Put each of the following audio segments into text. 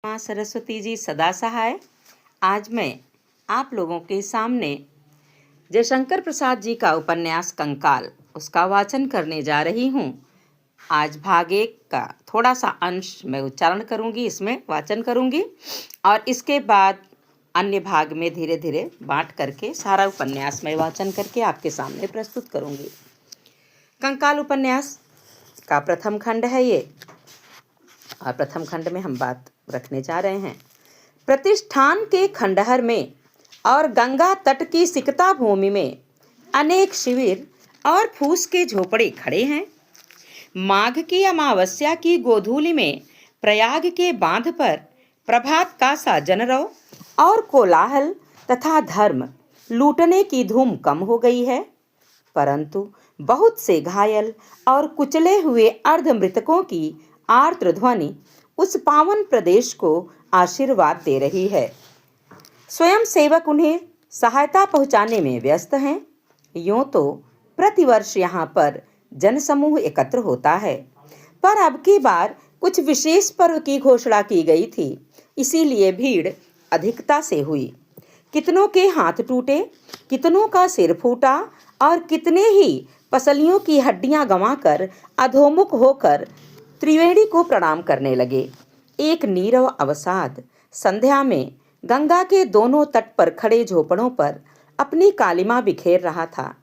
माँ सरस्वती जी सदा सहाय। आज मैं आप लोगों के सामने जयशंकर प्रसाद जी का उपन्यास कंकाल उसका वाचन करने जा रही हूँ। आज भाग 1 का थोड़ा सा अंश मैं उच्चारण करूँगी, इसमें वाचन करूँगी और इसके बाद अन्य भाग में धीरे धीरे बांट करके सारा उपन्यास मैं वाचन करके आपके सामने प्रस्तुत करूँगी। कंकाल उपन्यास का प्रथम खंड है ये, और प्रथम खंड में हम बात रखने जा रहे हैं। प्रतिष्ठान के खंडहर में और गंगा तट की सिकता भूमि में अनेक शिविर और फूस के झोपड़े खड़े हैं। माघ की अमावस्या की गोधूली में प्रयाग के बांध पर प्रभात का सा जनरव और कोलाहल तथा धर्म लूटने की धूम कम हो गई है, परंतु बहुत से घायल और कुचले हुए अर्धमृतकों की आर्द्र ध्वनि उस पावन प्रदेश को आशीर्वाद दे रही है। स्वयं सेवक उन्हें सहायता पहुंचाने में व्यस्त हैं। यूं तो प्रतिवर्ष यहाँ पर जनसमूह एकत्र होता है, पर अब की बार कुछ विशेष पर्व की घोषणा की गई थी, इसीलिए भीड़ अधिकता से हुई। कितनों के हाथ टूटे, कितनों का सिर फूटा और कितने ही पसलियों की हड्डियां गंवाकर अधोमुख होकर त्रिवेणी को प्रणाम करने लगे। एक नीरव अवसाद संध्या में गंगा के दोनों तट पर खड़े झोपड़ों पर अपनी कालिमा बिखेर रहा था।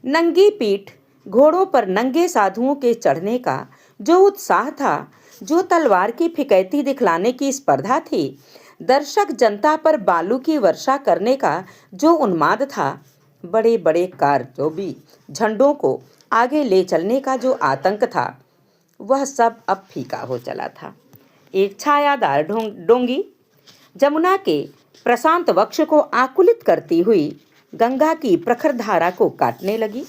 नंगी पीठ घोड़ों पर नंगे साधुओं के चढ़ने का जो उत्साह था, जो तलवार की फिकैती दिखलाने की स्पर्धा थी, दर्शक जनता पर बालू की वर्षा करने का जो उन्माद था, बड़े बड़े कारतूबी झंडों को आगे ले चलने का जो आतंक था, वह सब अब फीका हो चला था। एक छायादार डोंगी जमुना के प्रशांत वक्ष को आकुलित करती हुई गंगा की प्रखर धारा को काटने लगी,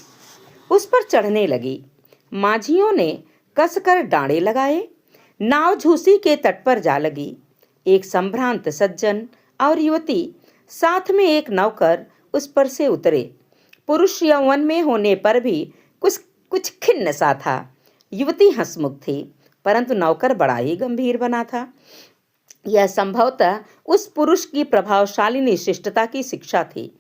उस पर चढ़ने लगी। माझियों ने कसकर डांडे लगाए, नाव झूसी के तट पर जा लगी। एक संभ्रांत सज्जन और युवती, साथ में एक नौकर उस पर से उतरे। पुरुष यौवन में होने पर भी कुछ खिन्न सा था। युवती हंसमुख थी, परंतु नौकर बड़ा ही गंभीर बना था। यह संभवतः उस पुरुष की प्रभावशाली शिष्टता की शिक्षा थी।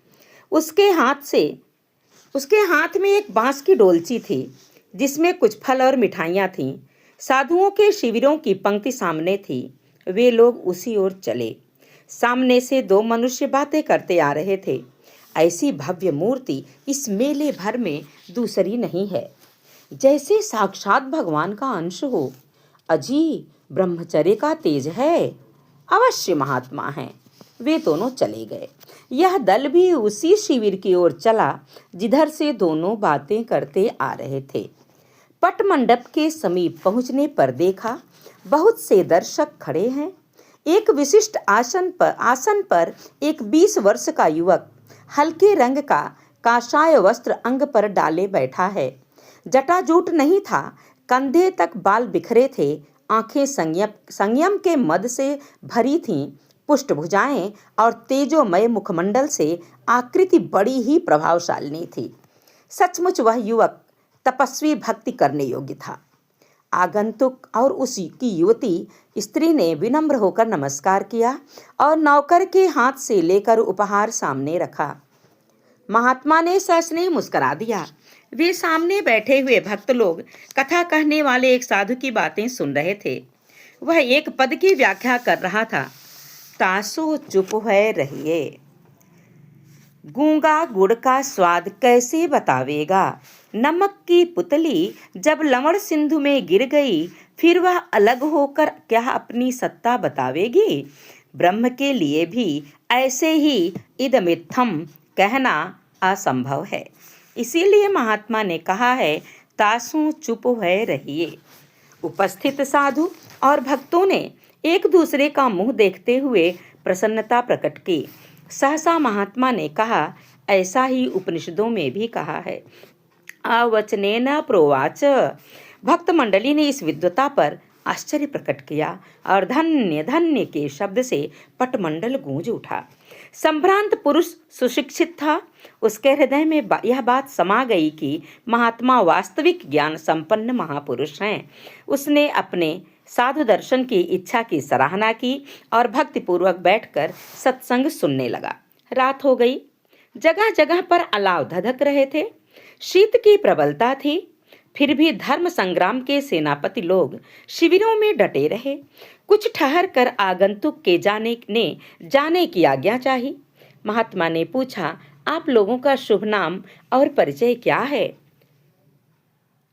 उसके हाथ में एक बांस की डोलची थी, जिसमें कुछ फल और मिठाइयाँ थीं। साधुओं के शिविरों की पंक्ति सामने थी। वे लोग उसी ओर चले। सामने से 2 मनुष्य बातें करते आ रहे थे। ऐसी भव्य मूर्ति इस मेले भर में दूसरी नहीं है, जैसे साक्षात भगवान का अंश हो। अजी, ब्रह्मचर्य का तेज है, अवश्य महात्मा हैं। वे दोनों चले गए। यह दल भी उसी शिविर की ओर चला जिधर से दोनों बातें करते आ रहे थे। पट मंडप के समीप पहुंचने पर देखा, बहुत से दर्शक खड़े हैं। एक विशिष्ट आसन पर एक 20 वर्ष का युवक हल्के रंग का काशाय वस्त्र अंग पर डाले बैठा है। जटाजूट नहीं था, कंधे तक बाल बिखरे थे, आंखें संयम के मद से भरी थीं, पुष्ट भुजाएं और तेजोमय मुखमंडल से आकृति बड़ी ही प्रभावशालिनी थी। सचमुच वह युवक तपस्वी भक्ति करने योग्य था। आगंतुक और उसी की युवती स्त्री ने विनम्र होकर नमस्कार किया और नौकर के हाथ से लेकर उपहार सामने रखा। महात्मा ने सस्नेह मुस्कुरा दिया। वे सामने बैठे हुए भक्त लोग कथा कहने वाले एक साधु की बातें सुन रहे थे। वह एक पद की व्याख्या कर रहा था। तासो चुप है रहिए, गूंगा गुड़ का स्वाद कैसे बतावेगा। नमक की पुतली जब लवण सिंधु में गिर गई, फिर वह अलग होकर क्या अपनी सत्ता बतावेगी। ब्रह्म के लिए भी ऐसे ही इदमित्थम कहना असंभव है। इसीलिए महात्मा ने कहा है, तासु चुप है रहिए। उपस्थित साधु और भक्तों ने एक दूसरे का मुंह देखते हुए प्रसन्नता प्रकट की। सहसा महात्मा ने कहा, ऐसा ही उपनिषदों में भी कहा है। अवचनेन प्रोवाच। भक्त मंडली ने इस विद्वता पर आश्चर्य प्रकट किया और धन्य धन्य के शब्द से पटमंडल गूंज उठा। संभ्रांत पुरुष सुशिक्षित था। उसके हृदय में यह बात समा गई कि महात्मा वास्तविक ज्ञान संपन्न महापुरुष हैं। उसने अपने साधु दर्शन की इच्छा की सराहना की और भक्तिपूर्वक बैठकर सत्संग सुनने लगा। रात हो गई। जगह जगह पर अलाव धधक रहे थे। शीत की प्रबलता थी। फिर भी धर्म संग्राम के सेनापति लोग शिविरों में डटे रहे। कुछ ठहर कर आगंतुक के जाने की आज्ञा चाही। महात्मा ने पूछा, आप लोगों का शुभ नाम और परिचय क्या है?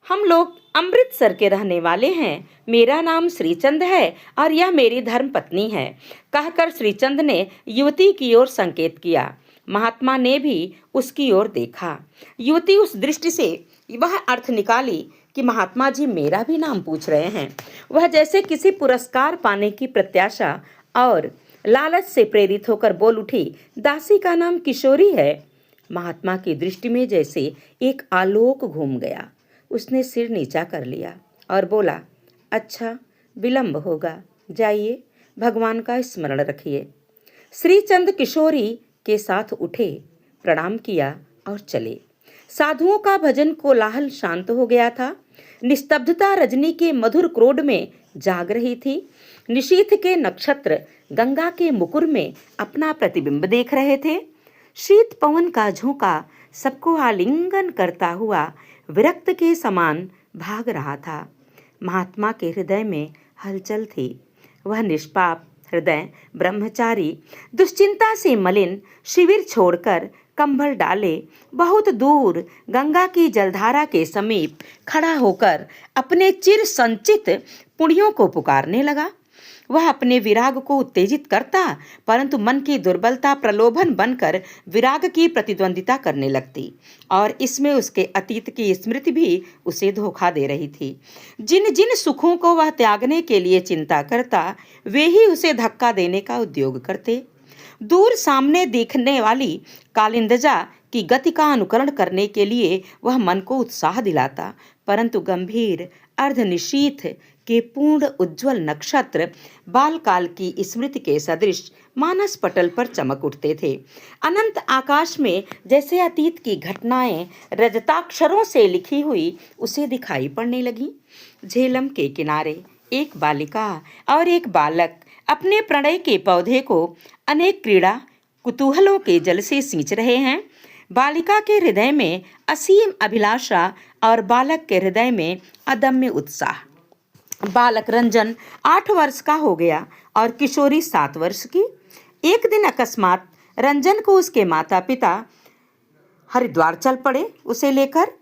हम लोग अमृतसर के रहने वाले हैं। मेरा नाम श्रीचंद है और यह मेरी धर्म पत्नी है, कहकर श्रीचंद ने युवती की ओर संकेत किया। महात्मा ने भी उसकी ओर देखा। युवती उस दृष्टि से वह अर्थ निकाली कि महात्मा जी मेरा भी नाम पूछ रहे हैं। वह जैसे किसी पुरस्कार पाने की प्रत्याशा और लालच से प्रेरित होकर बोल उठी, दासी का नाम किशोरी है। महात्मा की दृष्टि में जैसे एक आलोक घूम गया। उसने सिर नीचा कर लिया और बोला, अच्छा, विलंब होगा, जाइए, भगवान का स्मरण रखिए। श्रीचंद किशोरी के साथ उठे, प्रणाम किया और चले। साधुओं का भजन कोलाहल शांत हो गया था। निस्तब्धता रजनी के मधुर क्रोध में जाग रही थी। निशीथ के नक्षत्र गंगा के मुकुर में अपना प्रतिबिंब देख रहे थे। शीत पवन का झोंका सबको आलिंगन करता हुआ विरक्त के समान भाग रहा था। महात्मा के हृदय में हलचल थी। वह निष्पाप हृदय ब्रह्मचारी दुश्चिंता से मलिन शिविर छोड़कर कंबल डाले बहुत दूर गंगा की जलधारा के समीप खड़ा होकर अपने चिर संचित पुण्यों को पुकारने लगा। वह अपने विराग को उत्तेजित करता, परंतु मन की दुर्बलता प्रलोभन बनकर विराग की प्रतिद्वंदिता करने लगती और इसमें उसके अतीत की स्मृति भी उसे धोखा दे रही थी। जिन जिन सुखों को वह त्यागने के लिए चिंता करता, वे ही उसे धक्का देने का उद्योग करते। दूर सामने दिखने वाली कालिंदजा की गति का अनुकरण करने के लिए वह मन को उत्साह दिलाता, परंतु गंभीर अर्धनिशीथ के पूर्ण उज्जवल नक्षत्र बालकाल की स्मृति के सदृश मानस पटल पर चमक उठते थे। अनंत आकाश में जैसे अतीत की घटनाएं रजताक्षरों से लिखी हुई उसे दिखाई पड़ने लगी। झेलम के किनारे एक बालिका और एक बालक अपने प्रणय के पौधे को अनेक क्रीड़ा कुतूहलों के जल से सींच रहे हैं। बालिका के हृदय में असीम अभिलाषा और बालक के हृदय में अदम्य उत्साह। बालक रंजन 8 वर्ष का हो गया और किशोरी 7 वर्ष की। एक दिन अकस्मात रंजन को उसके माता पिता हरिद्वार चल पड़े उसे लेकर।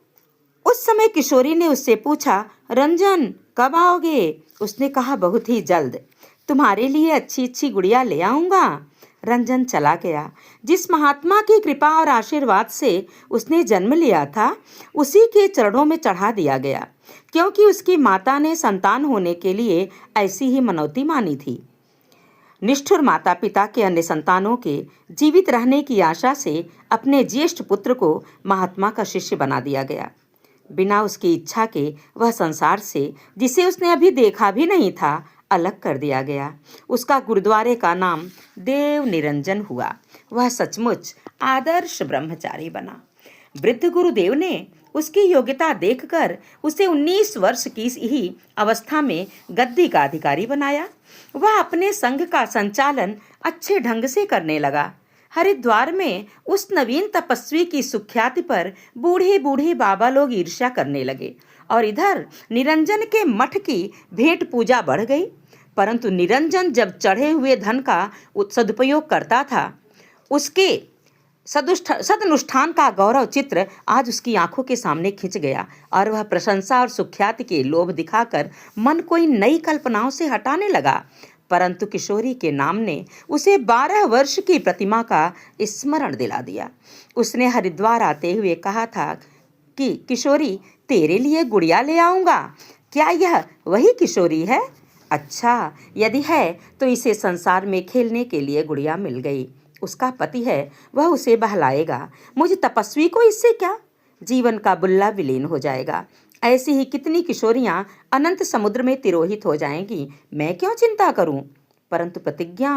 उस समय किशोरी ने उससे पूछा, रंजन कब आओगे? उसने कहा, बहुत ही जल्द, तुम्हारे लिए अच्छी अच्छी गुड़िया ले आऊंगा। रंजन चला गया। जिस महात्मा की कृपा और आशीर्वाद से उसने जन्म लिया था, उसी के चरणों में चढ़ा दिया गया, क्योंकि उसकी माता ने संतान होने के लिए ऐसी ही मनौती मानी थी। निष्ठुर माता पिता के अन्य संतानों के जीवित रहने की आशा से अपने ज्येष्ठ पुत्र को महात्मा का शिष्य बना दिया गया। बिना उसकी इच्छा के वह संसार से, जिसे उसने अभी देखा भी नहीं था, अलग कर दिया गया। उसका गुरुद्वारे का नाम देव निरंजन हुआ। वह सचमुच आदर्श ब्रह्मचारी बना। वृद्ध गुरुदेव ने उसकी योग्यता देखकर उसे 19 वर्ष की ही अवस्था में गद्दी का अधिकारी बनाया। वह अपने संघ का संचालन अच्छे ढंग से करने लगा। हरिद्वार में उस नवीन तपस्वी की सुख्याति पर बूढ़े बूढ़े बाबा लोग ईर्ष्या करने लगे और इधर निरंजन के मठ की भेंट पूजा बढ़ गई। परंतु निरंजन जब चढ़े हुए धन का सदुपयोग करता था, उसके सदनुष्ठान का गौरव चित्र आज उसकी आंखों के सामने खिंच गया और वह प्रशंसा और सुख्याति के लोभ दिखाकर मन को इन नई कल्पनाओं से हटाने लगा। परंतु किशोरी के नाम ने उसे 12 वर्ष की प्रतिमा का स्मरण दिला दिया। उसने हरिद्वार आते हुए कहा था कि किशोरी, तेरे लिए गुड़िया ले आऊंगा। क्या यह वही किशोरी है? अच्छा, यदि है तो इसे संसार में खेलने के लिए गुड़िया मिल गई। उसका पति है, वह उसे बहलाएगा। मुझ तपस्वी को इससे क्या? जीवन का बुल्ला विलीन हो जाएगा। ऐसी ही कितनी किशोरियां अनंत समुद्र में तिरोहित हो जाएंगी। मैं क्यों चिंता करूं? परंतु प्रतिज्ञा,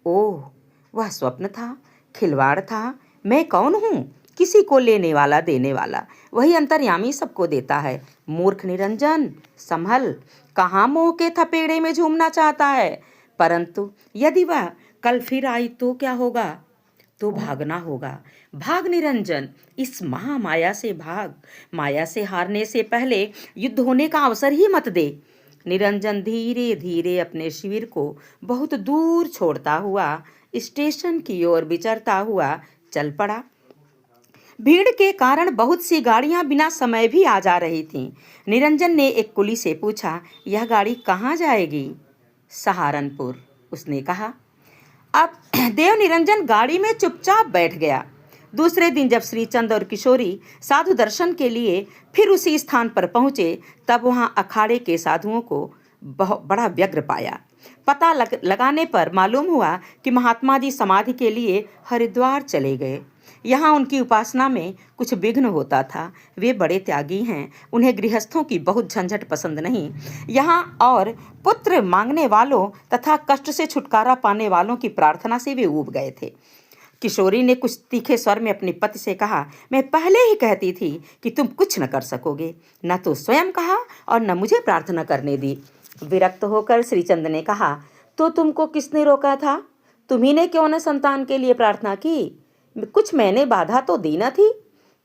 ओह, वह स्वप्न था, खिलवाड़ था। मैं कौन हूं किसी को लेने वाला देने वाला, वही अंतर्यामी सबको देता है। मूर्ख निरंजन, संभल, कहाँ मोह के थपेड़े में झूमना चाहता है। परंतु यदि वह कल फिर आई तो क्या होगा? तो भागना होगा। भाग निरंजन, इस महामाया से भाग। माया से हारने से पहले युद्ध होने का अवसर ही मत दे। निरंजन धीरे धीरे अपने शिविर को बहुत दूर छोड़ता हुआ स्टेशन की ओर विचरता हुआ चल पड़ा। भीड़ के कारण बहुत सी गाड़ियां बिना समय भी आ जा रही थीं। निरंजन ने एक कुली से पूछा, यह गाड़ी कहाँ जाएगी? सहारनपुर, उसने कहा। अब देव निरंजन गाड़ी में चुपचाप बैठ गया। दूसरे दिन जब श्रीचंद और किशोरी साधु दर्शन के लिए फिर उसी स्थान पर पहुंचे, तब वहां अखाड़े के साधुओं को बड़ा व्यग्र पाया। पता लगाने पर मालूम हुआ कि महात्मा जी समाधि के लिए हरिद्वार चले गए। यहाँ उनकी उपासना में कुछ विघ्न होता था। वे बड़े त्यागी हैं, उन्हें गृहस्थों की बहुत झंझट पसंद नहीं। यहाँ और पुत्र मांगने वालों तथा कष्ट से छुटकारा पाने वालों की प्रार्थना से वे ऊब गए थे। किशोरी ने कुछ तीखे स्वर में अपने पति से कहा, मैं पहले ही कहती थी कि तुम कुछ न कर सकोगे। न तो स्वयं कहा और न मुझे प्रार्थना करने दी। विरक्त होकर श्रीचंद ने कहा, तो तुमको किसने रोका था? तुम्ही ने क्यों न संतान के लिए प्रार्थना की? कुछ मैंने बाधा तो दी न थी।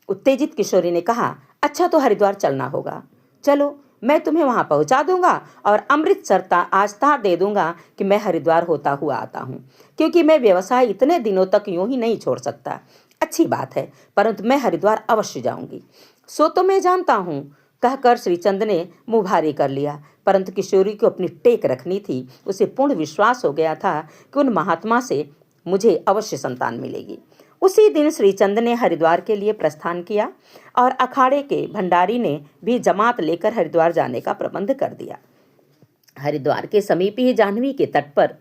उत्तेजित किशोरी ने कहा, अच्छा तो हरिद्वार चलना होगा। चलो, मैं तुम्हें वहां पहुंचा दूंगा और अमृतसर आज तार दे दूंगा कि मैं हरिद्वार होता हुआ आता हूँ, क्योंकि मैं व्यवसाय इतने दिनों तक यूं ही नहीं छोड़ सकता। अच्छी बात है, परंतु मैं हरिद्वार अवश्य जाऊंगी। सो तो मैं जानता हूँ, कहकर श्रीचंद ने मुँह भारी कर लिया। परंतु किशोरी को अपनी टेक रखनी थी। उसे पूर्ण विश्वास हो गया था कि उन महात्मा से मुझे अवश्य संतान मिलेगी। उसी दिन श्रीचंद ने हरिद्वार के लिए प्रस्थान किया और अखाड़े के भंडारी ने भी जमात लेकर हरिद्वार जाने का प्रबंध कर दिया। हरिद्वार के समीप ही जाह्नवी के तट पर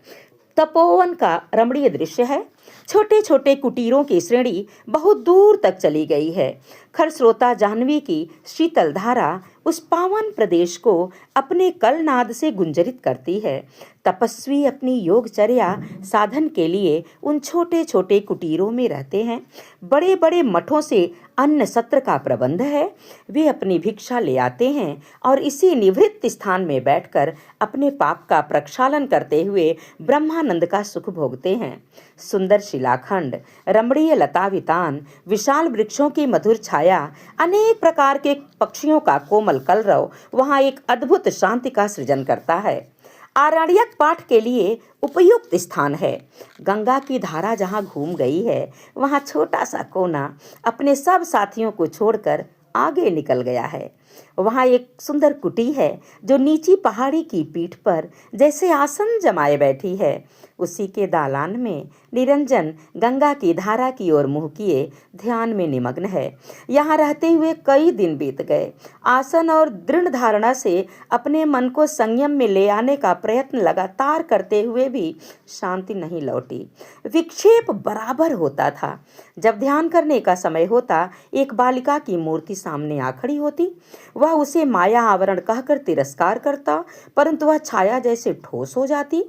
तपोवन का रमणीय दृश्य है। छोटे छोटे कुटीरों की श्रेणी बहुत दूर तक चली गई है। खरस्रोता जाह्नवी की शीतल धारा उस पावन प्रदेश को अपने कलनाद से गुंजरित करती है। तपस्वी अपनी योगचर्या साधन के लिए उन छोटे छोटे कुटीरों में रहते हैं। बड़े बड़े मठों से अन्न सत्र का प्रबंध है। वे अपनी भिक्षा ले आते हैं और इसी निवृत्त स्थान में बैठकर अपने पाप का प्रक्षालन करते हुए ब्रह्मानंद का सुख भोगते हैं। सुंदर शिलाखंड, रमणीय लतावितान, विशाल वृक्षों की मधुर छाया, अनेक प्रकार के पक्षियों का कोमल कलरव वहाँ एक अद्भुत शांति का सृजन करता है। आरण्यक पाठ के लिए उपयुक्त स्थान है। गंगा की धारा जहाँ घूम गई है, वहाँ छोटा सा कोना अपने सब साथियों को छोड़कर आगे निकल गया है। वहाँ एक सुंदर कुटी है जो नीची पहाड़ी की पीठ पर जैसे आसन जमाए बैठी है। उसी के दालान में निरंजन गंगा की धारा की ओर मुँह किए ध्यान में निमग्न है। यहाँ रहते हुए कई दिन बीत गए। आसन और दृढ़ धारणा से अपने मन को संयम में ले आने का प्रयत्न लगातार करते हुए भी शांति नहीं लौटी। विक्षेप बराबर होता था। जब ध्यान करने का समय होता, एक बालिका की मूर्ति सामने आ खड़ी होती। वह उसे माया आवरण कहकर तिरस्कार करता, परंतु वह छाया जैसे ठोस हो जाती।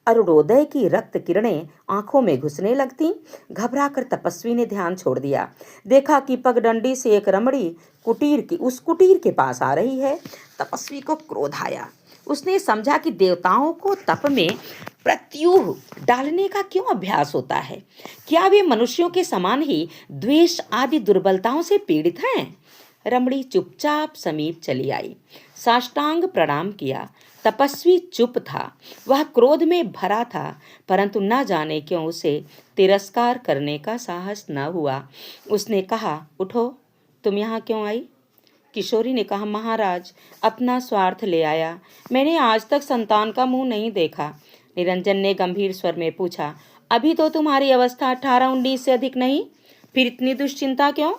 अरुणोदय की रक्त किरणें आंखों में घुसने लगती। घबराकर तपस्वी ने ध्यान छोड़ दिया। देखा कि पगडंडी से एक रमणी उस कुटीर के पास आ रही है। तपस्वी को क्रोध आया। उसने समझा कि देवताओं को तप में प्रत्यूह डालने का क्यों अभ्यास होता है? क्या वे मनुष्यों के समान ही द्वेष आदि दुर्बलताओं से पीड़ित हैं? रमणी चुपचाप समीप चली आई, साष्टांग प्रणाम किया। तपस्वी चुप था। वह क्रोध में भरा था, परंतु न जाने क्यों उसे तिरस्कार करने का साहस न हुआ। उसने कहा, उठो, तुम यहाँ क्यों आई? किशोरी ने कहा, महाराज, अपना स्वार्थ ले आया। मैंने आज तक संतान का मुंह नहीं देखा। निरंजन ने गंभीर स्वर में पूछा, अभी तो तुम्हारी अवस्था 18-19 से अधिक नहीं, फिर इतनी दुश्चिंता क्यों?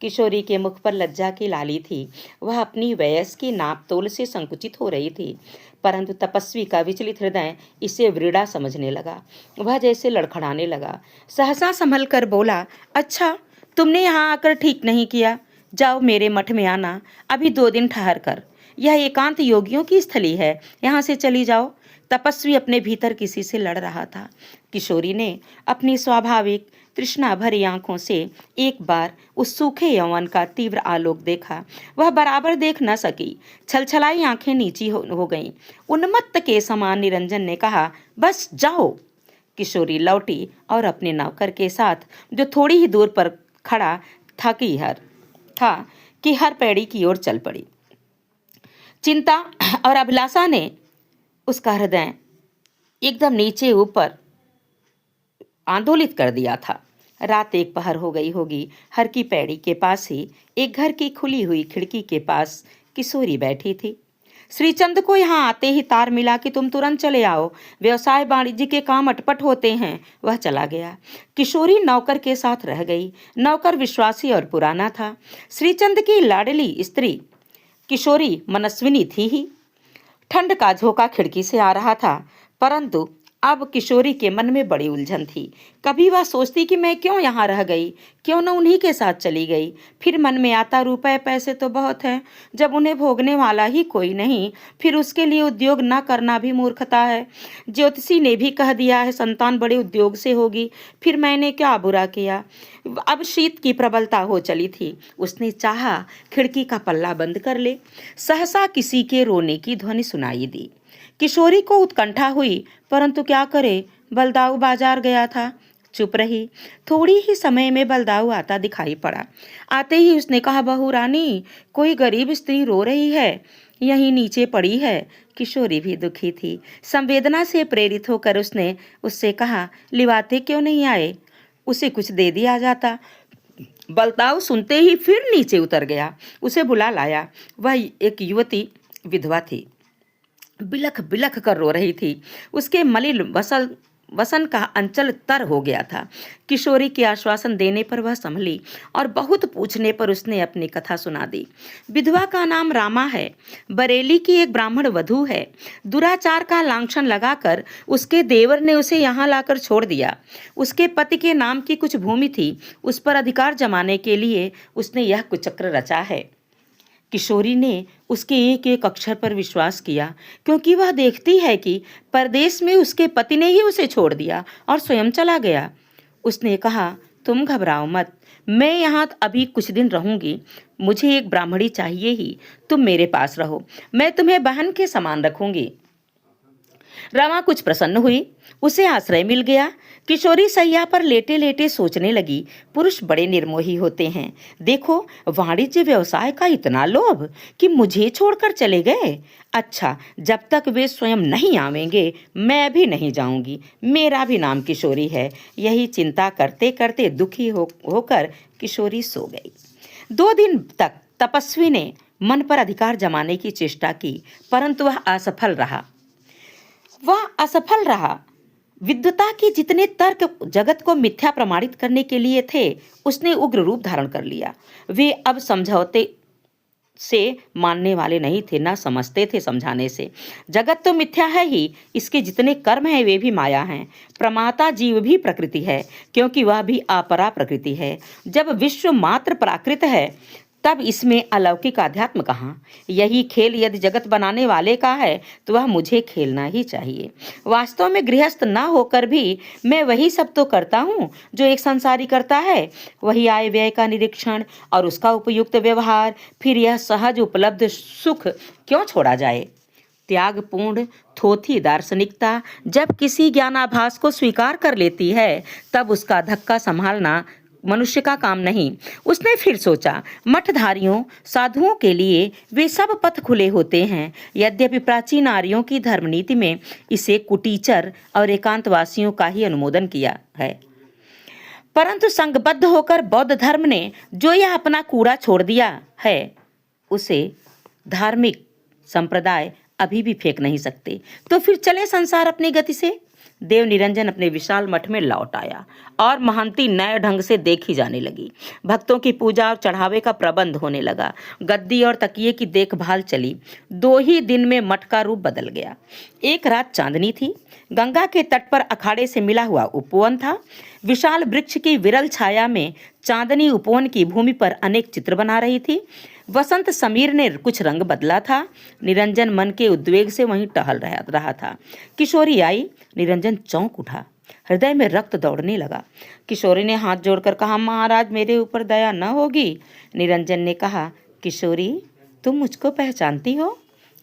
किशोरी के मुख पर लज्जा की लाली थी। वह अपनी वयस की नापतोल से संकुचित हो रही थी, परंतु तपस्वी का विचलित हृदय इसे वृड़ा समझने लगा। वह जैसे लड़खड़ाने लगा। सहसा संभल कर बोला, अच्छा, तुमने यहाँ आकर ठीक नहीं किया। जाओ, मेरे मठ में आना, अभी 2 दिन ठहर कर। यह एकांत योगियों की स्थली है, यहाँ से चली जाओ। तपस्वी अपने भीतर किसी से लड़ रहा था। किशोरी ने अपनी स्वाभाविक तृष्णा भरी आंखों से एक बार उस सूखे यौवन का तीव्र आलोक देखा। वह बराबर देख न सकी। छलछलाई आंखें नीची हो गईं। उन्मत्त के समान निरंजन ने कहा, बस जाओ। किशोरी लौटी और अपने नौकर के साथ, जो थोड़ी ही दूर पर खड़ा था कि हर पैड़ी की ओर चल पड़ी। चिंता और अभिलाषा ने उसका हृदय एकदम नीचे ऊपर आंदोलित कर दिया था। रात एक पहर हो गई होगी। हर की पैड़ी के पास ही एक घर की खुली हुई खिड़की के पास किशोरी बैठी थी। श्रीचंद को यहाँ आते ही तार मिला कि तुम तुरंत चले आओ, व्यवसाय वाणिज्य के काम अटपट होते हैं। वह चला गया। किशोरी नौकर के साथ रह गई। नौकर विश्वासी और पुराना था। श्रीचंद की लाडली स्त्री किशोरी मनस्विनी थी ही। ठंड का झोंका खिड़की से आ रहा था, परंतु अब किशोरी के मन में बड़ी उलझन थी। कभी वह सोचती कि मैं क्यों यहाँ रह गई, क्यों न उन्हीं के साथ चली गई। फिर मन में आता, रुपए पैसे तो बहुत हैं, जब उन्हें भोगने वाला ही कोई नहीं, फिर उसके लिए उद्योग न करना भी मूर्खता है। ज्योतिषी ने भी कह दिया है संतान बड़े उद्योग से होगी, फिर मैंने क्या बुरा किया। अब शीत की प्रबलता हो चली थी। उसने चाहा खिड़की का पल्ला बंद कर ले। सहसा किसी के रोने की ध्वनि सुनाई दी। किशोरी को उत्कंठा हुई, परंतु क्या करे, बलदाऊ बाजार गया था। चुप रही। थोड़ी ही समय में बलदाऊ आता दिखाई पड़ा। आते ही उसने कहा, बहू रानी, कोई गरीब स्त्री रो रही है, यहीं नीचे पड़ी है। किशोरी भी दुखी थी। संवेदना से प्रेरित होकर उसने उससे कहा, लिवाते क्यों नहीं आए, उसे कुछ दे दिया जाता। बलदाऊ सुनते ही फिर नीचे उतर गया। उसे बुला लाया। वह एक युवती विधवा थी। बिलख बिलख कर रो रही थी। उसके मलिन वसन का अंचल तर हो गया था। किशोरी के आश्वासन देने पर वह संभली और बहुत पूछने पर उसने अपनी कथा सुना दी। विधवा का नाम रामा है। बरेली की एक ब्राह्मण वधू है। दुराचार का लांछन लगाकर उसके देवर ने उसे यहाँ लाकर छोड़ दिया। उसके पति के नाम की कुछ भूमि थी, उस पर अधिकार जमाने के लिए उसने यह कुचक्र रचा है। किशोरी ने उसके एक एक अक्षर पर विश्वास किया, क्योंकि वह देखती है कि परदेश में उसके पति ने ही उसे छोड़ दिया और स्वयं चला गया। उसने कहा, तुम घबराओ मत, मैं यहाँ अभी कुछ दिन रहूंगी। मुझे एक ब्राह्मणी चाहिए ही, तुम मेरे पास रहो, मैं तुम्हें बहन के समान रखूंगी। रमा कुछ प्रसन्न हुई। उसे आश्रय मिल गया। किशोरी सैया पर लेटे लेटे सोचने लगी, पुरुष बड़े निर्मोही होते हैं। देखो, वाणिज्य व्यवसाय का इतना लोभ कि मुझे छोड़कर चले गए। अच्छा, जब तक वे स्वयं नहीं आवेंगे मैं भी नहीं जाऊंगी। मेरा भी नाम किशोरी है। यही चिंता करते करते दुखी होकर किशोरी सो गई। 2 दिन तक तपस्वी ने मन पर अधिकार जमाने की चेष्टा की, परंतु वह असफल रहा। विद्वता के जितने तर्क जगत को मिथ्या प्रमाणित करने के लिए थे, उसने उग्र रूप धारण कर लिया। वे अब समझौते से मानने वाले नहीं थे, ना समझते थे समझाने से। जगत तो मिथ्या है ही, इसके जितने कर्म हैं वे भी माया हैं। प्रमाता जीव भी प्रकृति है, क्योंकि वह भी अपरा प्रकृति है। जब विश्व मात्र प्राकृत है, तब इसमें अलौकिक आध्यात्म कहाँ। यही खेल यदि जगत बनाने वाले का है तो वह मुझे खेलना ही चाहिए। वास्तव में गृहस्थ ना होकर भी मैं वही सब तो करता हूँ जो एक संसारी करता है। वही आय व्यय का निरीक्षण और उसका उपयुक्त व्यवहार। फिर यह सहज उपलब्ध सुख क्यों छोड़ा जाए। त्यागपूर्ण थोथी दार्शनिकता जब किसी ज्ञानाभास को स्वीकार कर लेती है, तब उसका धक्का संभालना मनुष्य का काम नहीं। उसने फिर सोचा, मठधारियों साधुओं के लिए वे सब पथ खुले होते हैं। यद्यपि प्राचीन आर्यों की धर्मनीति में इसे कुटीचर और एकांतवासियों का ही अनुमोदन किया है, परंतु संघबद्ध होकर बौद्ध धर्म ने जो यह अपना कूड़ा छोड़ दिया है, उसे धार्मिक संप्रदाय अभी भी फेंक नहीं सकते। तो फिर चले संसार अपनी गति से। देव निरंजन अपने विशाल मठ में लौट आया और महंती नए ढंग से देखी जाने लगी। भक्तों की पूजा और चढ़ावे का प्रबंध होने लगा। गद्दी और तकिए की देखभाल चली। 2 ही दिन में मठ का रूप बदल गया। एक रात चांदनी थी। गंगा के तट पर अखाड़े से मिला हुआ उपवन था। विशाल वृक्ष की विरल छाया में चांदनी उपवन की भूमि पर अनेक चित्र बना रही थी। वसंत समीर ने कुछ रंग बदला था। निरंजन मन के उद्वेग से वहीं टहल रहा था। किशोरी आई। निरंजन चौंक उठा, हृदय में रक्त दौड़ने लगा। किशोरी ने हाथ जोड़कर कहा, महाराज मेरे ऊपर दया न होगी। निरंजन ने कहा, किशोरी तुम मुझको पहचानती हो?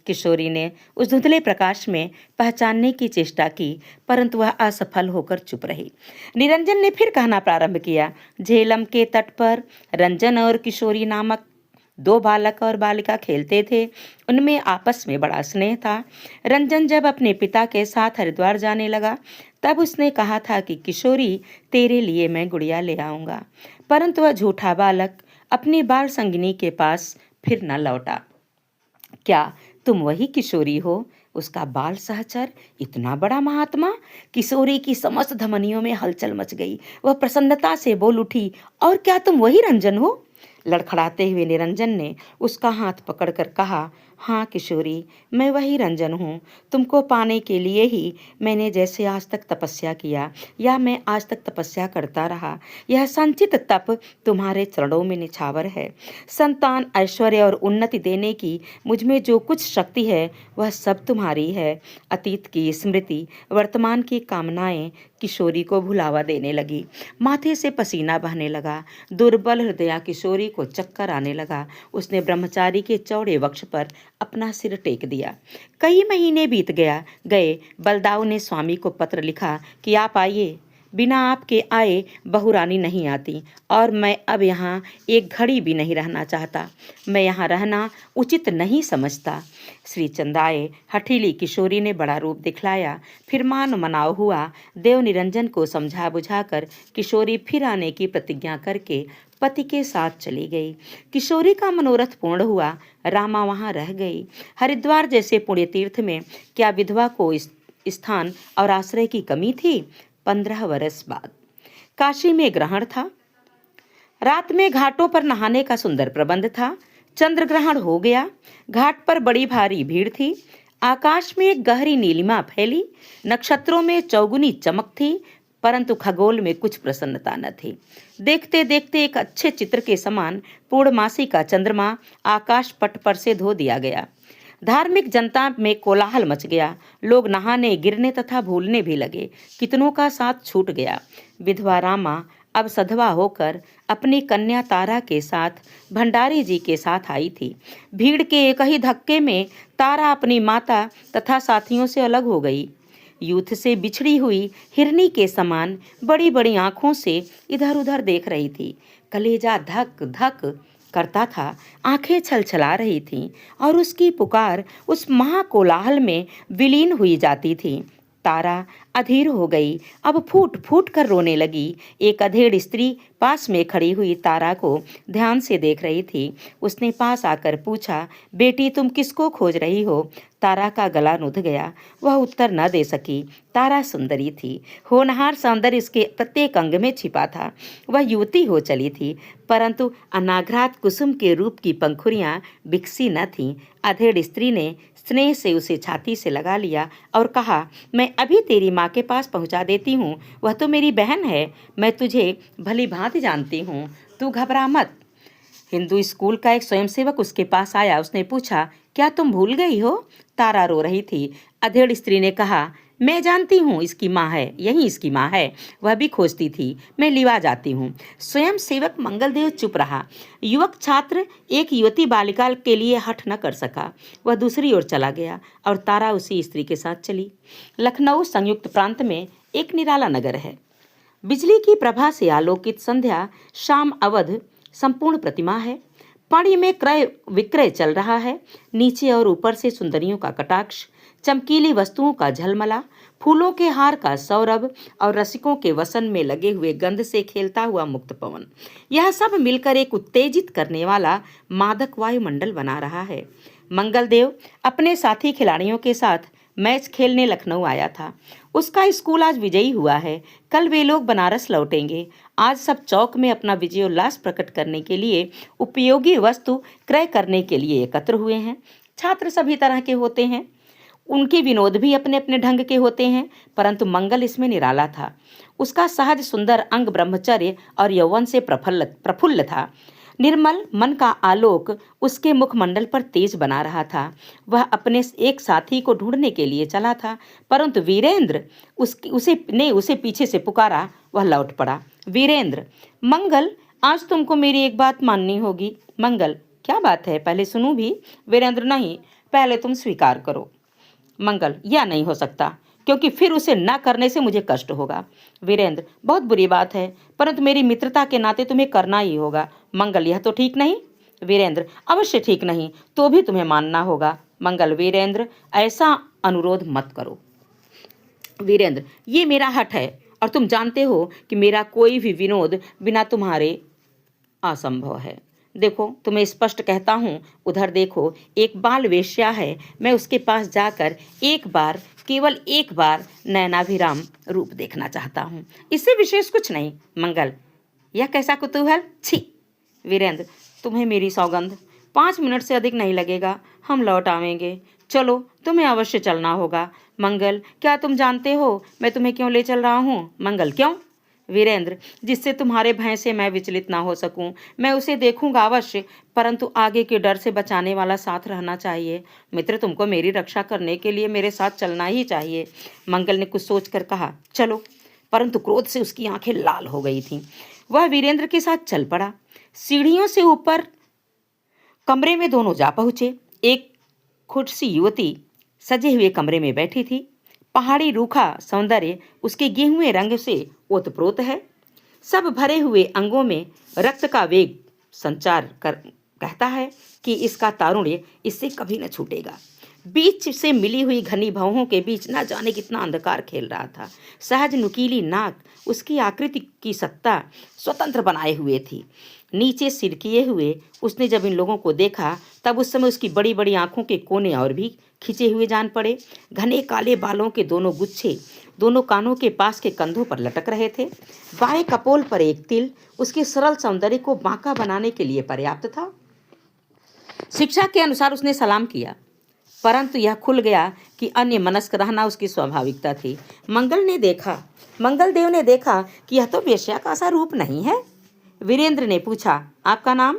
किशोरी ने उस धुंधले प्रकाश में पहचानने की चेष्टा की, परंतु वह असफल होकर चुप रही। निरंजन ने फिर कहना प्रारंभ किया, झेलम के तट पर रंजन और किशोरी नामक दो बालक और बालिका खेलते थे। उनमें आपस में बड़ा स्नेह था। रंजन जब अपने पिता के साथ हरिद्वार जाने लगा तब उसने कहा था कि किशोरी तेरे लिए मैं गुड़िया ले आऊंगा, परंतु वह झूठा बालक अपनी बाल संगिनी के पास फिर न लौटा। क्या तुम वही किशोरी हो, उसका बाल सहचर, इतना बड़ा महात्मा? किशोरी की समस्त धमनियों में हलचल मच गई। वह प्रसन्नता से बोल उठी, और क्या तुम वही रंजन हो? लड़खड़ाते हुए निरंजन ने उसका हाथ पकड़कर कहा, हाँ किशोरी, मैं वही रंजन हूँ। तुमको पाने के लिए ही मैंने जैसे आज तक तपस्या किया, या मैं आज तक तपस्या करता रहा। यह संचित तप तुम्हारे चरणों में निछावर है। संतान, ऐश्वर्य और उन्नति देने की मुझ में जो कुछ शक्ति है वह सब तुम्हारी है। अतीत की स्मृति, वर्तमान की कामनाएं किशोरी को भुलावा देने लगी। माथे से पसीना बहने लगा। दुर्बल हृदया किशोरी को चक्कर आने लगा। उसने ब्रह्मचारी के चौड़े वक्ष पर अपना सिर टेक दिया। कई महीने बीत गए। बलदाऊ ने स्वामी को पत्र लिखा कि आप आइए, बिना आपके आए बहुरानी नहीं आती, और मैं अब यहाँ एक घड़ी भी नहीं रहना चाहता। मैं यहाँ रहना उचित नहीं समझता। श्री चंदाए हठीली किशोरी ने बड़ा रूप दिखलाया। फिर मान मनाव हुआ। देव निरंजन को समझा बुझाकर किशोरी फिर आने की प्रतिज्ञा करके पति के साथ चली गई। किशोरी का मनोरथ पूर्ण हुआ। रामा वहां रह गई। हरिद्वार जैसे पुण्य तीर्थ में क्या विधवा को स्थान और आश्रय की कमी थी? 15 वर्ष बाद काशी में ग्रहण था। रात में घाटों पर नहाने का सुंदर प्रबंध था। चंद्र ग्रहण हो गया। घाट पर बड़ी भारी भीड़ थी। आकाश में एक गहरी नीलिमा फैली। नक्षत्रों में चौगुनी चमक थी, परंतु खगोल में कुछ प्रसन्नता न थी। देखते देखते एक अच्छे चित्र के समान पूर्णमासी का चंद्रमा आकाश पट पर से धो दिया गया। धार्मिक जनता में कोलाहल मच गया। लोग नहाने, गिरने तथा भूलने भी लगे। कितनों का साथ छूट गया। विधवा रामा अब सधवा होकर अपनी कन्या तारा के साथ भंडारी जी के साथ आई थी। भीड़ के एक ही धक्के में तारा अपनी माता तथा साथियों से अलग हो गई। यूथ से बिछड़ी हुई हिरनी के समान बड़ी बड़ी आंखों से इधर उधर देख रही थी। कलेजा धक धक करता था, आंखें छलछला रही थीं, और उसकी पुकार उस महाकोलाहल में विलीन हुई जाती थी। तारा अधीर हो गई। अब फूट फूट कर रोने लगी। एक अधेड़ स्त्री पास में खड़ी हुई तारा को ध्यान से देख रही थी। उसने पास आकर पूछा, बेटी तुम किसको खोज रही हो? तारा का गला रुंध गया। वह उत्तर न दे सकी। तारा सुंदरी थी। होनहार सौंदर्य उसके प्रत्येक अंग में छिपा था। वह युवती हो चली थी, परंतु अनाघ्रात कुसुम के रूप की पंखुड़ियां बिकसी न थीं। अधेड़ स्त्री ने स्नेह से उसे छाती से लगा लिया और कहा, मैं अभी तेरी माँ के पास पहुँचा देती हूँ। वह तो मेरी बहन है। मैं तुझे भली भांति जानती हूँ, तू घबरा मत। हिंदू स्कूल का एक स्वयंसेवक उसके पास आया। उसने पूछा, क्या तुम भूल गई हो? तारा रो रही थी। अधेड़ स्त्री ने कहा, मैं जानती हूँ, इसकी माँ है, यही इसकी माँ है। वह भी खोजती थी, मैं लिवा जाती हूँ। स्वयं सेवक मंगलदेव चुप रहा। युवक छात्र एक युवती बालिका के लिए हठ न कर सका। वह दूसरी ओर चला गया और तारा उसी स्त्री के साथ चली। लखनऊ संयुक्त प्रांत में एक निराला नगर है। बिजली की प्रभा से आलोकित संध्या शाम अवध संपूर्ण प्रतिमा है। पानी में क्रय विक्रय चल रहा है। नीचे और ऊपर से सुंदरियों का कटाक्ष, चमकीली वस्तुओं का झलमला, फूलों के हार का सौरभ और रसिकों के वसन में लगे हुए गंध से खेलता हुआ मुक्त पवन, यह सब मिलकर एक उत्तेजित करने वाला मादक वायुमंडल बना रहा है। मंगलदेव अपने साथी खिलाड़ियों के साथ मैच खेलने लखनऊ आया था। उसका स्कूल आज विजयी हुआ है। कल वे लोग बनारस लौटेंगे। आज सब चौक में अपना विजयोल्लास प्रकट करने के लिए, उपयोगी वस्तु क्रय करने के लिए एकत्र हुए हैं। छात्र सभी तरह के होते हैं, उनके विनोद भी अपने अपने ढंग के होते हैं, परंतु मंगल इसमें निराला था। उसका सहज सुंदर अंग ब्रह्मचर्य और यौवन से प्रफुल्ल था। निर्मल मन का आलोक उसके मुखमंडल पर तेज बना रहा था। वह अपने एक साथी को ढूंढने के लिए चला था, परंतु वीरेंद्र उसे पीछे से पुकारा। वह लौट पड़ा। वीरेंद्र, मंगल, आज तुमको मेरी एक बात माननी होगी। मंगल, क्या बात है, पहले सुनूं भी। वीरेंद्र, नहीं, पहले तुम स्वीकार करो। मंगल, यह नहीं हो सकता, क्योंकि फिर उसे न करने से मुझे कष्ट होगा। वीरेंद्र, बहुत बुरी बात है, परंतु मेरी मित्रता के नाते तुम्हें करना ही होगा। मंगल, यह तो ठीक नहीं। वीरेंद्र, अवश्य ठीक नहीं, तो भी तुम्हें मानना होगा। मंगल, वीरेंद्र, ऐसा अनुरोध मत करो। वीरेंद्र, ये मेरा हट है, और तुम जानते हो कि मेरा कोई भी विनोद बिना तुम्हारे असंभव है। देखो, तुम्हें स्पष्ट कहता हूँ, उधर देखो, एक बाल वेश्या है। मैं उसके पास जाकर एक बार, केवल एक बार नयनाभिराम रूप देखना चाहता हूँ, इससे विशेष कुछ नहीं। मंगल, यह कैसा कुतूहल, छी। वीरेंद्र, तुम्हें मेरी सौगंध, 5 मिनट से अधिक नहीं लगेगा, हम लौट आवेंगे। चलो, तुम्हें अवश्य चलना होगा। मंगल, क्या तुम जानते हो मैं तुम्हें क्यों ले चल रहा हूँ? मंगल, क्यों? वीरेंद्र, जिससे तुम्हारे भय से मैं विचलित ना हो सकूं। मैं उसे देखूंगा अवश्य, परंतु आगे के डर से बचाने वाला साथ रहना चाहिए। मित्र, तुमको मेरी रक्षा करने के लिए मेरे साथ चलना ही चाहिए। मंगल ने कुछ सोचकर कहा, चलो, परंतु क्रोध से उसकी आंखें लाल हो गई थीं। वह वीरेंद्र के साथ चल पड़ा। सीढ़ियों से ऊपर कमरे में दोनों जा पहुंचे। एक खुर्सी युवती सजे हुए कमरे में बैठी थी। पहाड़ी रूखा सौंदर्य उसके गेहुए रंग से ओतप्रोत है। सब भरे हुए अंगों में रक्त का वेग संचार कर कहता है कि इसका तारुण्य इससे कभी न छूटेगा। बीच से मिली हुई घनी भौहों के बीच न जाने कितना अंधकार खेल रहा था। सहज नुकीली नाक उसकी आकृति की सत्ता स्वतंत्र बनाए हुए थी। नीचे सिर किए हुए उसने जब इन लोगों को देखा, तब उस समय उसकी बड़ी बड़ी आंखों के कोने और भी खिंचे हुए जान पड़े। घने काले बालों के दोनों गुच्छे दोनों कानों के पास के कंधों पर लटक रहे थे। बाएं कपोल पर एक तिल उसके सरल सौंदर्य को बांका बनाने के लिए पर्याप्त था। शिक्षा के अनुसार उसने सलाम किया, परंतु यह खुल गया कि अन्य मनस्क रहना उसकी स्वाभाविकता थी। मंगलदेव ने देखा कि यह तो वेश्या का सा रूप नहीं है। वीरेंद्र ने पूछा, आपका नाम?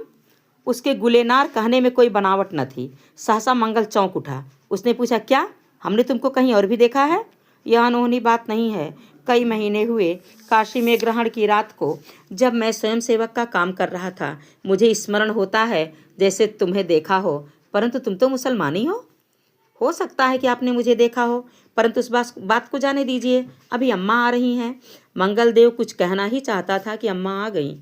उसके गुलेनार कहने में कोई बनावट न थी। सहसा मंगल चौंक उठा। उसने पूछा, क्या हमने तुमको कहीं और भी देखा है? यह अनहोनी बात नहीं है। कई महीने हुए काशी में ग्रहण की रात को जब मैं स्वयं सेवक का काम कर रहा था, मुझे स्मरण होता है जैसे तुम्हें देखा हो, परंतु तुम तो मुसलमानी हो सकता है कि आपने मुझे देखा हो, परंतु उस बात को जाने दीजिए, अभी अम्मा आ रही हैं। मंगलदेव कुछ कहना ही चाहता था कि अम्मा आ गईं।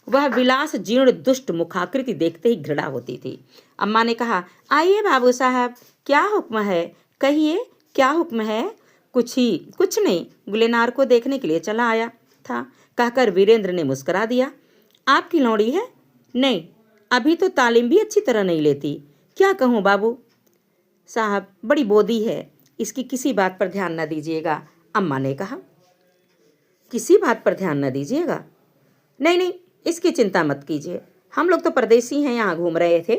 वह विलास जीर्ण दुष्ट मुखाकृति देखते ही घृणा होती थी। अम्मा ने कहा, आइए बाबू साहब, क्या हुक्म है? कहिए, क्या हुक्म है? कुछ नहीं, गुलेनार को देखने के लिए चला आया था, कहकर वीरेंद्र ने मुस्कुरा दिया। आपकी लौड़ी है? नहीं, अभी तो तालीम भी अच्छी तरह नहीं लेती। क्या कहूँ बाबू साहब, बड़ी बोदी है, इसकी किसी बात पर ध्यान न दीजिएगा। अम्मा ने कहा, किसी बात पर ध्यान न दीजिएगा? नहीं, इसकी चिंता मत कीजिए, हम लोग तो परदेसी हैं, यहाँ घूम रहे थे,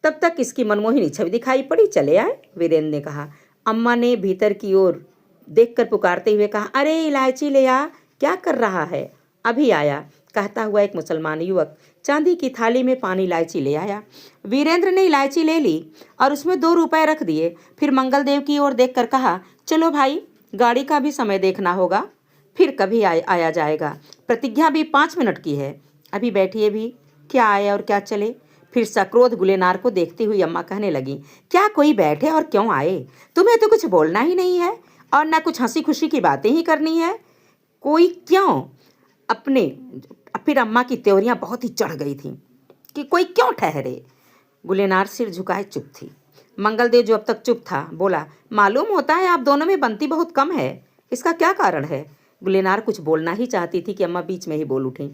तब तक इसकी मनमोहिनी छवि दिखाई पड़ी, चले आए। वीरेंद्र ने कहा। अम्मा ने भीतर की ओर देखकर पुकारते हुए कहा, अरे इलायची ले आ, क्या कर रहा है? अभी आया, कहता हुआ एक मुसलमान युवक चांदी की थाली में पानी इलायची ले आया। वीरेंद्र ने इलायची ले ली और उसमें 2 रुपए रख दिए। फिर मंगलदेव की ओर देखकर कहा, चलो भाई, गाड़ी का भी समय देखना होगा, फिर कभी आया जाएगा। प्रतिज्ञा भी 5 मिनट की है, अभी बैठिए भी, क्या आए और क्या चले। फिर सक्रोध गुलेनार को देखती हुई अम्मा कहने लगी, क्या कोई बैठे और क्यों आए? तुम्हें तो कुछ बोलना ही नहीं है और ना कुछ हंसी खुशी की बातें ही करनी है। कोई क्यों अपने फिर अम्मा की त्योरियां बहुत ही चढ़ गई थीं कि कोई क्यों ठहरे। गुलेनार सिर झुकाए चुप थी। मंगलदेव जो अब तक चुप था बोला, मालूम होता है आप दोनों में बनती बहुत कम है, इसका क्या कारण है? गुलेनार कुछ बोलना ही चाहती थी कि अम्मा बीच में ही बोल उठी,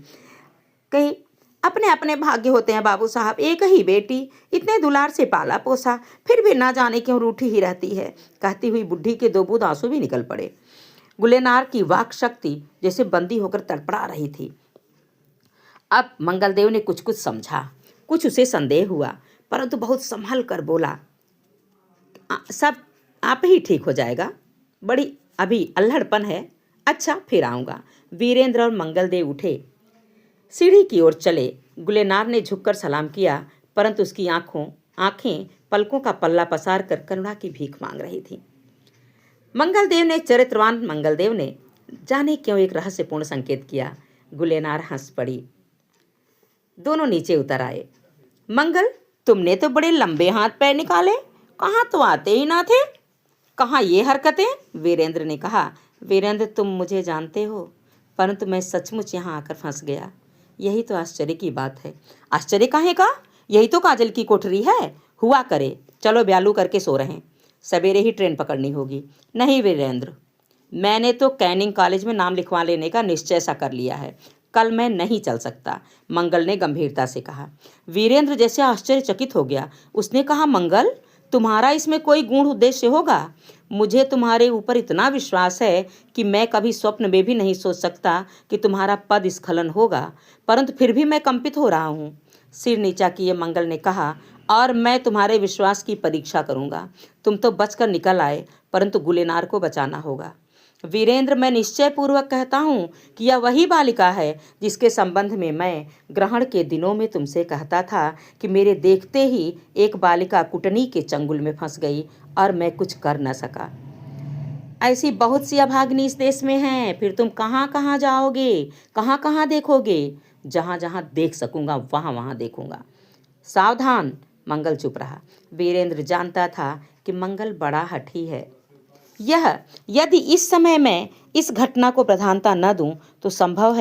कहीं अपने अपने भाग्य होते हैं बाबू साहब, एक ही बेटी, इतने दुलार से पाला पोसा, फिर भी ना जाने क्यों रूठी ही रहती है। कहती हुई बुढ़ी के 2 बूंद आंसू भी निकल पड़े। गुलेनार की वाक शक्ति जैसे बंदी होकर तड़पड़ा रही थी। अब मंगलदेव ने कुछ समझा, कुछ उसे संदेह हुआ, परंतु बहुत संभल कर बोला, सब आप ही ठीक हो जाएगा, बड़ी अभी अल्हड़पन है, अच्छा फिर आऊँगा। वीरेंद्र और मंगलदेव उठे, सीढ़ी की ओर चले। गुलेनार ने झुककर सलाम किया, परंतु उसकी आंखें पलकों का पल्ला पसार कर करुणा की भीख मांग रही थी। चरित्रवान मंगलदेव ने जाने क्यों एक रहस्यपूर्ण संकेत किया। गुलेनार हंस पड़ी। दोनों नीचे उतर आए। मंगल, तुमने तो बड़े लंबे हाथ पैर निकाले, कहाँ तो आते ही ना थे। कहाँ ये हरकतें? वीरेंद्र ने कहा। वीरेंद्र, तुम मुझे जानते हो, परंतु मैं सचमुच यहाँ आकर फंस गया। यही तो आश्चर्य की बात है। आश्चर्य काहे का? यही तो काजल की कोठरी है। हुआ करे, चलो ब्यालू करके सो रहे हैं, सवेरे ही ट्रेन पकड़नी होगी। नहीं वीरेंद्र, मैंने तो कैनिंग कॉलेज में नाम लिखवा लेने का निश्चय सा कर लिया है। कल मैं नहीं चल सकता, मंगल ने गंभीरता से कहा। वीरेंद्र जैसे आश्चर्यचकित हो गया। उसने कहा, मंगल, तुम्हारा इसमें कोई गूढ़ उद्देश्य होगा। मुझे तुम्हारे ऊपर इतना विश्वास है कि मैं कभी स्वप्न में भी नहीं सोच सकता कि तुम्हारा पद स्खलन होगा, परंतु फिर भी मैं कंपित हो रहा हूँ। सिर नीचा किए मंगल ने कहा, और मैं तुम्हारे विश्वास की परीक्षा करूँगा। तुम तो बचकर निकल आए, परंतु गुलेनार को बचाना होगा। वीरेंद्र, मैं निश्चय पूर्वक कहता हूँ कि यह वही बालिका है जिसके संबंध में मैं ग्रहण के दिनों में तुमसे कहता था कि मेरे देखते ही एक बालिका कुटनी के चंगुल में फंस गई और मैं कुछ कर न सका। ऐसी बहुत सी अभागिनी इस देश में हैं, फिर तुम कहाँ कहाँ जाओगे, कहाँ कहाँ देखोगे? जहाँ जहाँ देख सकूँगा वहाँ वहाँ देखूँगा। सावधान। मंगल चुप रहा। वीरेंद्र जानता था कि मंगल बड़ा हठी है। यदि इस समय मैं इस घटना को प्रधानता न दूं तो संभव है